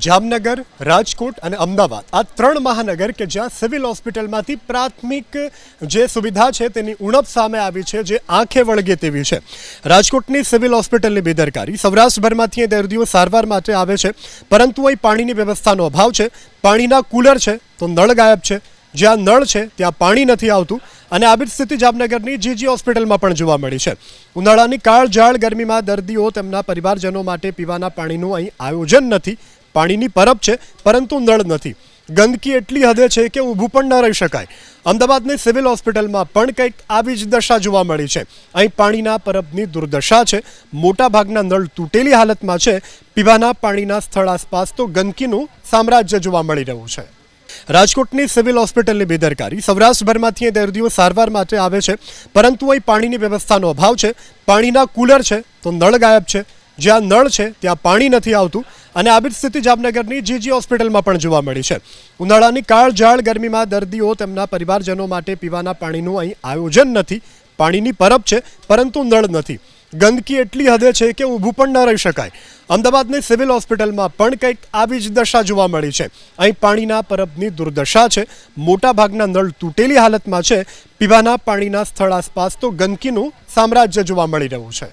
જામનગર, રાજકોટ અને અમદાવાદ આ ત્રણ મહાનગર કે જ્યાં સિવિલ હોસ્પિટલમાંથી પ્રાથમિક જે સુવિધા છે તેની ઉણપ સામે આવી છે, જે આંખે વળગે તેવી છે। રાજકોટની સિવિલ હોસ્પિટલની બેદરકારી। સૌરાષ્ટ્રભરમાંથી દર્દીઓ સારવાર માટે આવે છે, પરંતુ અહીં પાણીની વ્યવસ્થાનો અભાવ છે। પાણીના કુલર છે તો નળ ગાયબ છે, જ્યાં નળ છે ત્યાં પાણી નથી આવતું અને આવી સ્થિતિ જામનગરની જીજી હોસ્પિટલમાં પણ જોવા મળી છે। ઉનાળાની કાળઝાળ ગરમીમાં દર્દીઓ તેમના પરિવારજનો માટે પીવાના પાણીનું અહીં આયોજન નથી। પાણીની પરબ છે પરંતુ નળ નથી। ગંદકી એટલી હદે છે કે ઊભું પણ ન રહી શકાય। અમદાવાદની સિવિલ હોસ્પિટલમાં પણ કંઈક આવી જ દશા જોવા મળી છે। અહીં પાણીના પરબની દુર્દશા છે। મોટાભાગના નળ તૂટેલી હાલતમાં છે। પીવાના પાણીના સ્થળ આસપાસ તો ગંદકીનું સામ્રાજ્ય જોવા મળી રહ્યું છે। રાજકોટની સિવિલ હોસ્પિટલની બેદરકારી। સૌરાષ્ટ્રભરમાંથી દર્દીઓ સારવાર માટે આવે છે, પરંતુ અહીં પાણીની વ્યવસ્થાનો અભાવ છે। પાણીના કુલર છે તો નળ ગાયબ છે, જ્યાં નળ છે ત્યાં પાણી નથી આવતું અને આવી સ્થિતિ જામનગરની જીજી હોસ્પિટલમાં પણ જોવા મળી છે। ઉનાળાની કાળઝાળ ગરમીમાં દર્દીઓ તેમના પરિવારજનો માટે પીવાના પાણીનું અહીં આયોજન નથી। પાણીની પરબ છે પરંતુ નળ નથી। ગંદકી એટલી હદે છે કે ઊભું પણ ન રહી શકાય। અમદાવાદની સિવિલ હોસ્પિટલમાં પણ કંઈક આવી જ દશા જોવા મળી છે। અહીં પાણીના પરબની દુર્દશા છે। મોટાભાગના નળ તૂટેલી હાલતમાં છે। પીવાના પાણીના સ્થળ આસપાસ તો ગંદકીનું સામ્રાજ્ય જોવા મળી રહ્યું છે।